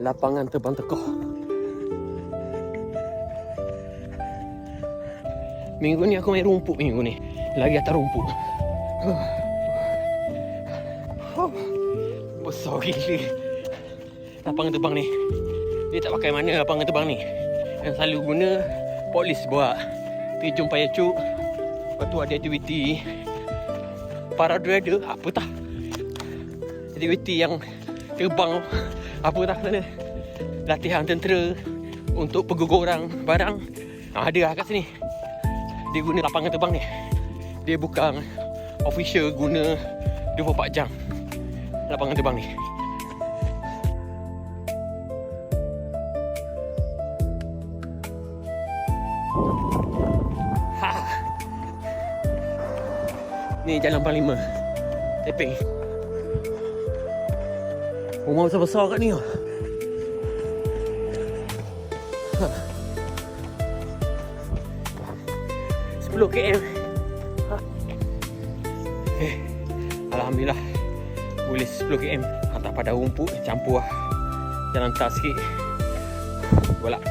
lapangan terbang Tekoh. Minggu ni aku main rumput minggu ni. Lagi atas rumput. Besar gila lapangan terbang ni. Dia tak pakai mana lapangan terbang ni. Yang selalu guna polis buat terjun payah cuk. Lepas tu ada aktiviti paraglider apa tak. Aktiviti yang terbang apa tak sana. Latihan tentera untuk pengguguran barang. Ada lah kat sini. Dia guna lapangan terbang ni. Dia bukan official guna 24 jam lapangan terbang ni. Ni jalan Panglima Teping. Rumah besar-besar kat ni. 10 km. Alhamdulillah boleh 10 km. Tak pada rumput campur jalan tas sikit. Bolak.